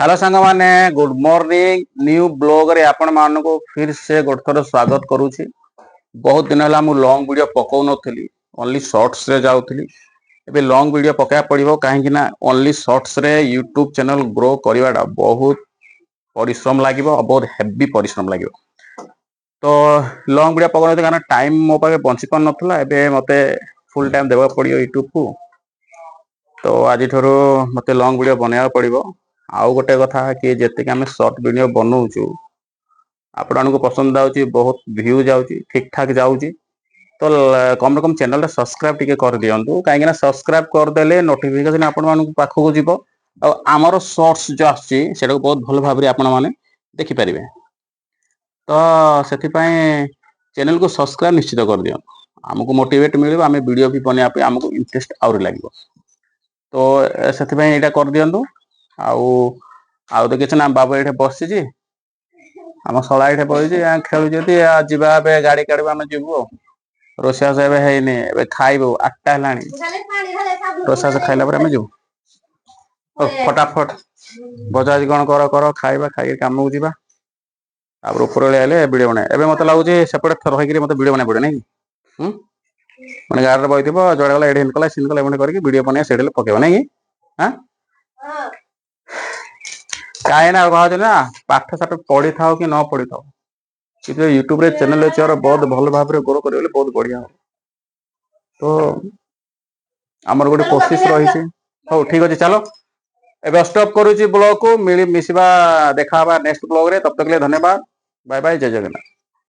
Hello सांग माने good morning new blog रे आपण मानको फिर से गोटे थर स्वागत करूची। बहुत दिन है मु लॉन्ग वीडियो पकाउ नथली, ओनली शॉर्ट्स रे जाउथली। एबे लॉन्ग वीडियो पकाया पड़िबो काहे कि ना ओनली शॉर्ट्स रे यूट्यूब चैनल ग्रो करवाटा बहुत परिश्रम लागिबो, बहुत हेवी परिश्रम लागिबो। तो लॉन्ग वीडियो पकाउ नथि कारण टाइम मो पाके बंची पार नथला। एबे मते फुल टाइम देबा पड़ियो यूट्यूब को। तो आज ठरो मते लॉन्ग वीडियो बनाया पड़िबो। आउ गोटे कथा कि जेतिक आम सर्ट वीडियो बनाऊँ आपण को पसंद आउची, बहुत व्यू जाउची, ठीक ठाक जाउची। तो कम से कम चैनल सब्सक्राइब टिके कर दियंतु काहे सब्सक्राइब कर देले नोटिफिकेशन आपण मानक पाखको जीवो। आ हमर शॉर्ट्स जो आछि सेटा बहुत भल भाबरे आपण माने देखि परिबे। तो सेति पय चैनल को सब्सक्राइब निश्चित कर दियो। हमको मोटिवेट मिलिबो, आमे वीडियो भी बनिया पे हमको इंटरेस्ट और लागिबो। तो सेति पय एटा कर दियंतु। आउ तो किछ ना बाबू एठे बसिछि, हम सला एठे बइछि खेलुछथि। जिबा बे गाड़ी काढबा हम जिवु। रोसिया से हेइनी, एबे खाइबो 8टा हलानी। रोसिया से खाइला पर हम जिवु। फटाफट बजाज कोन कर खाइबा, खाइ काम को जिबा। आब ऊपर आइले वीडियो बना। एबे मते लागुछि सेपटे रहि कि मते वीडियो बना पड़े नै माने गाड़ी रे बइथिबो जडे गला एडे कला सिन कला एमने करके वीडियो बना सेडे पकेबो नै कि हां काहे ना कहत ना पाठ साठ पढ़ी थाओ कि न पढ़ी थाओ, कि यूट्यूब रे चैनल अछि और बहुत भल भाव रे ग्रो करियो बहुत बढ़िया हो। तो हमर गोटे कोशिश रही छी। हो ठीक अछि, चलो एबे स्टॉप करूची ब्लॉग को। मिली मिसिबा देखाबा नेक्स्ट ब्लॉग रे। तब तक ले धन्यवाद। बाय बाय, जय जगन्नाथ।